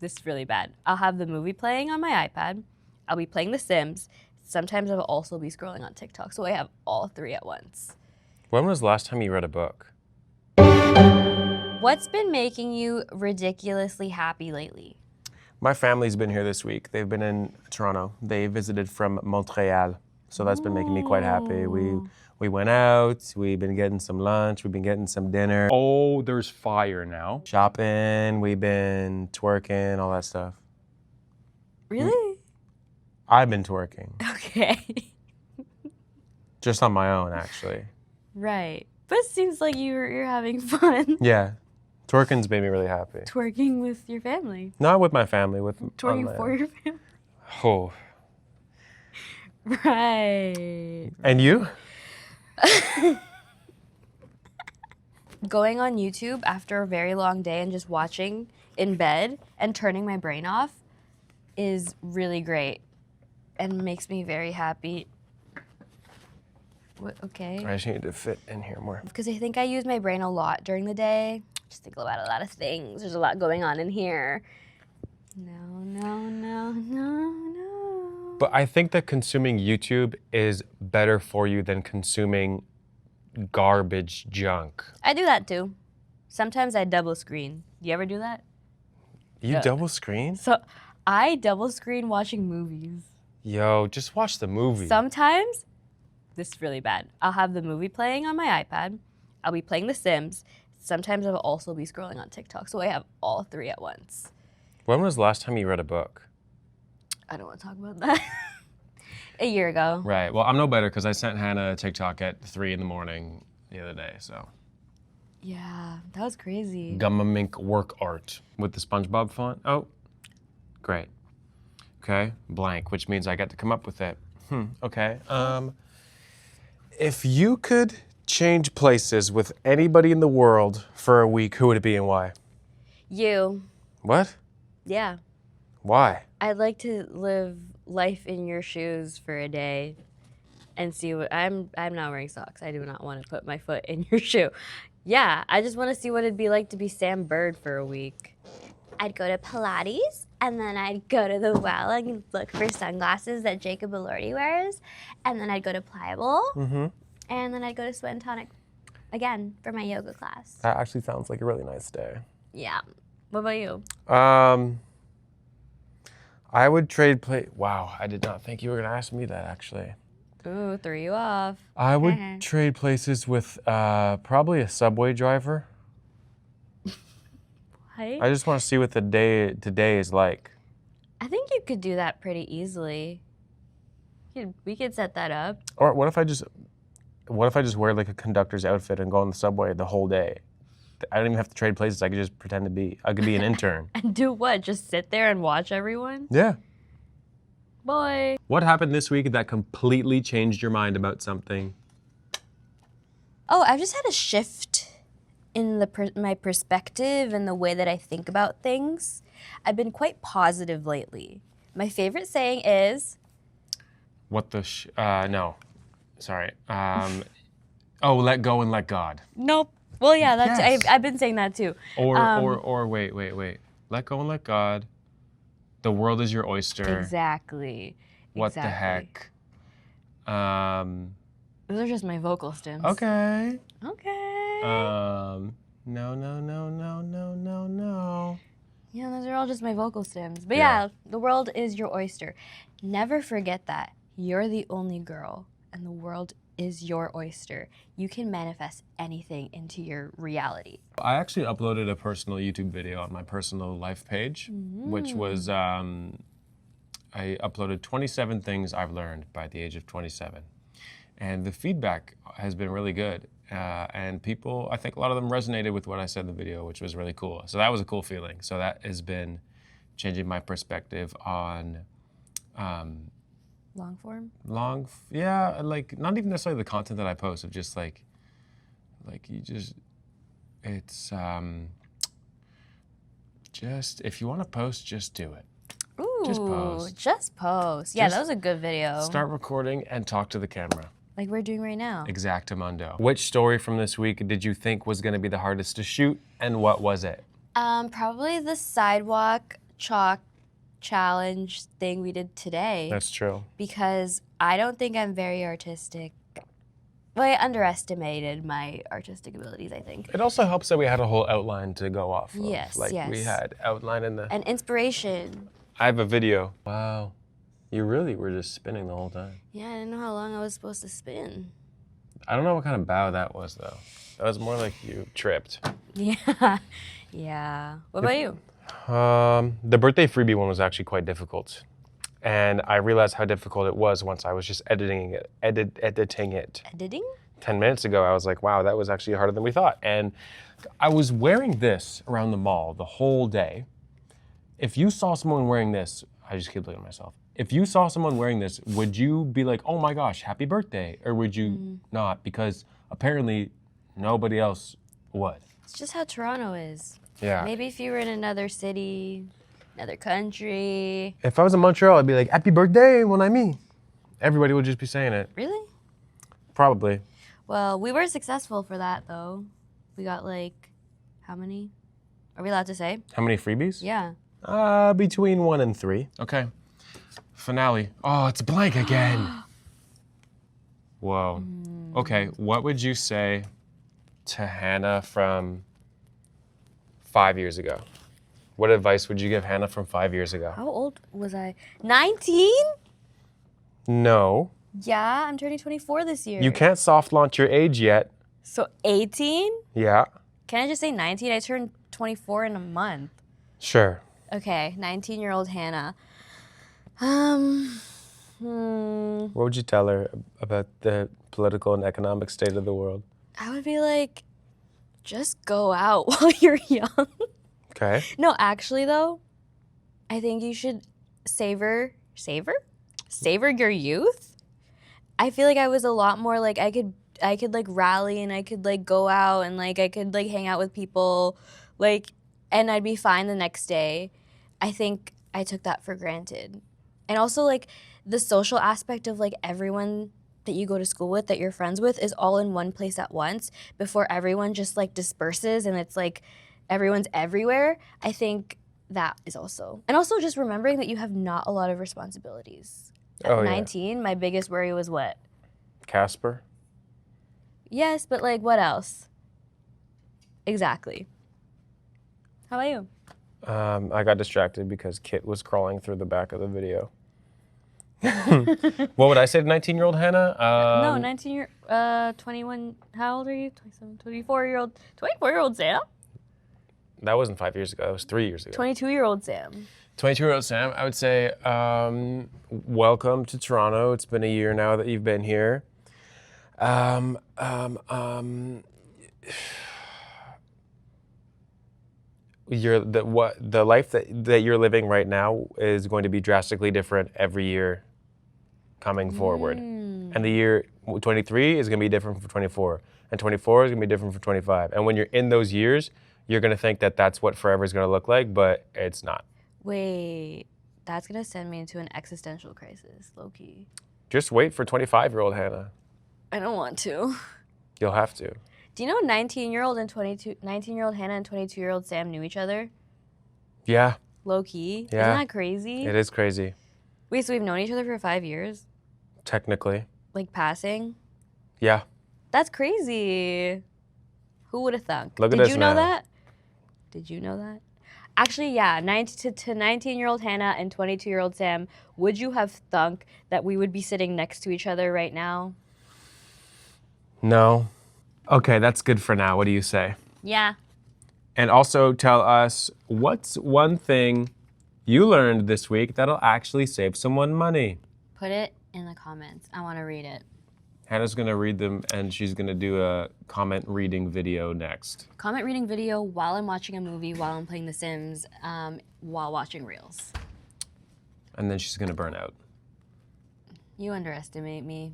This is really bad. I'll have the movie playing on my iPad. I'll be playing The Sims. Sometimes I'll also be scrolling on TikTok, so I have all three at once. When was the last time you read a book? What's been making you ridiculously happy lately? My family's been here this week. They've been in Toronto. They visited from Montreal, so that's been making me quite happy. We went out, we've been getting some lunch, we've been getting some dinner. Oh, there's fire now. Shopping, we've been twerking, all that stuff. Really? I've been twerking. Okay. Just on my own, actually. Right. But it seems like you're having fun. Yeah. Twerking's made me really happy. Twerking with your family. Not with my family, with Twerking for your family. Oh. Right. And you? Going on YouTube after a very long day and just watching in bed and turning my brain off is really great and makes me very happy. What, okay. I just need to fit in here more. Because I think I use my brain a lot during the day. Just think about a lot of things. There's a lot going on in here. No. But I think that consuming YouTube is better for you than consuming garbage junk. I do that too. Sometimes I double screen. Do you ever do that? You double screen? So I double screen watching movies. Yo, just watch the movie. Sometimes, this is really bad. I'll have the movie playing on my iPad. I'll be playing The Sims. Sometimes I'll also be scrolling on TikTok, so I have all three at once. When was the last time you read a book? I don't want to talk about that. A year ago. Right. Well, I'm no better because I sent Hannah a TikTok at 3 in the morning the other day, so. Yeah, that was crazy. Gumma Mink work art with the SpongeBob font. Oh, great. Okay, blank, which means I get to come up with it. Okay. If you could change places with anybody in the world for a week, who would it be and why? You. What? Yeah. Why? I'd like to live life in your shoes for a day and see what I'm not wearing socks. I do not want to put my foot in your shoe. Yeah, I just want to see what it'd be like to be Sam Bird for a week. I'd go to Pilates and then I'd go to the well and look for sunglasses that Jacob Elordi wears. And then I'd go to Pliable. And then I'd go to Sweat and Tonic again for my yoga class. That actually sounds like a really nice day. Yeah. What about you? I would trade Wow, I did not think you were going to ask me that, actually. Ooh, threw you off. I would trade places with probably a subway driver. What? I just want to see what the day today is like. I think you could do that pretty easily. We could set that up. Or what if I just wear like a conductor's outfit and go on the subway the whole day? I don't even have to trade places. I could just pretend I could be an intern. And do what? Just sit there and watch everyone? Yeah. Boy. What happened this week that completely changed your mind about something? Oh, I've just had a shift in my perspective and the way that I think about things. I've been quite positive lately. My favorite saying is... What the no. Sorry. Oh, let go and let God. Nope. Well, yeah, that's Yes. I've been saying that too. Or wait. Let go and let God. The world is your oyster. Exactly. What the heck? Those are just my vocal stems. Okay. Okay. No. Yeah, those are all just my vocal stems. But yeah, the world is your oyster. Never forget that. You're the only girl, and the world is your oyster. You can manifest anything into your reality. I actually uploaded a personal YouTube video on my personal life page, which was, I uploaded 27 things I've learned by the age of 27. And the feedback has been really good. And people, I think a lot of them resonated with what I said in the video, which was really cool. So that was a cool feeling. So that has been changing my perspective on Long form? Yeah, like not even necessarily the content that I post, of just like it's just, if you want to post, just do it. Ooh, Just post. Yeah, that was a good video. Start recording and talk to the camera. Like we're doing right now. Exactamundo. Which story from this week did you think was going to be the hardest to shoot, and what was it? Probably the sidewalk chalk challenge thing we did today. That's true. Because I don't think I'm very artistic. Well, I underestimated my artistic abilities, I think. It also helps that we had a whole outline to go off of. Yes, Like we yes. had outline in the... And inspiration. I have a video. Wow. You really were just spinning the whole time. Yeah, I didn't know how long I was supposed to spin. I don't know what kind of bow that was, though. That was more like you tripped. Yeah. Yeah. What about you? The birthday freebie one was actually quite difficult. And I realized how difficult it was once I was just editing it. Editing? 10 minutes ago, I was like, wow, that was actually harder than we thought. And I was wearing this around the mall the whole day. If you saw someone wearing this, I just keep looking at myself. If you saw someone wearing this, would you be like, oh my gosh, happy birthday? Or would you not? Because apparently nobody else would. It's just how Toronto is. Yeah. Maybe if you were in another city, another country. If I was in Montreal, I'd be like, happy birthday, mon ami. Everybody would just be saying it. Really? Probably. Well, we were successful for that, though. We got like, how many? Are we allowed to say? How many freebies? Yeah. Between 1 and 3. Okay. Finale. Oh, it's blank again. Whoa. Okay, what would you say to Hannah from 5 years ago? What advice would you give Hannah from 5 years ago? How old was I? 19? No. Yeah, I'm turning 24 this year. You can't soft launch your age yet. So 18? Yeah. Can I just say 19? I turned 24 in a month. Sure. Okay, 19-year-old Hannah. What would you tell her about the political and economic state of the world? I would be like, just go out while you're young. Okay. No, actually though, I think you should savor your youth. I feel like I was a lot more like I could like rally and I could like go out and like I could like hang out with people like and I'd be fine the next day. I think I took that for granted. And also like the social aspect of like everyone that you go to school with, that you're friends with, is all in one place at once before everyone just like disperses and it's like everyone's everywhere. I think that is also. And also just remembering that you have not a lot of responsibilities. At 19, my biggest worry was what? Casper? Yes, but like what else? Exactly. How about you? I got distracted because Kit was crawling through the back of the video. What would I say to 19-year-old Hannah? No, 21, how old are you? 27, 24-year-old Sam? That wasn't 5 years ago, that was 3 years ago. 22-year-old Sam. 22-year-old Sam, I would say, welcome to Toronto. It's been a year now that you've been here. The life that you're living right now is going to be drastically different every year coming forward. And the year 23 is going to be different from 24. And 24 is going to be different from 25. And when you're in those years, you're going to think that that's what forever is going to look like, but it's not. Wait, that's going to send me into an existential crisis, low-key. Just wait for 25-year-old Hannah. I don't want to. You'll have to. Do you know 19-year-old Hannah and 22-year-old Sam knew each other? Yeah. Low-key? Yeah. Isn't that crazy? It is crazy. Wait, so we've known each other for 5 years? Technically. Like passing? Yeah. That's crazy. Who would have thunk? Look at Did us you know now. that? Did you know that? Actually, yeah, to 19-year-old Hannah and 22-year-old Sam, would you have thunk that we would be sitting next to each other right now? No. Okay, that's good for now. What do you say? Yeah. And also tell us, what's one thing you learned this week that'll actually save someone money? Put it in the comments. I want to read it. Hannah's gonna read them and she's gonna do a comment reading video next. Comment reading video while I'm watching a movie, while I'm playing The Sims, while watching Reels. And then she's gonna burn out. You underestimate me.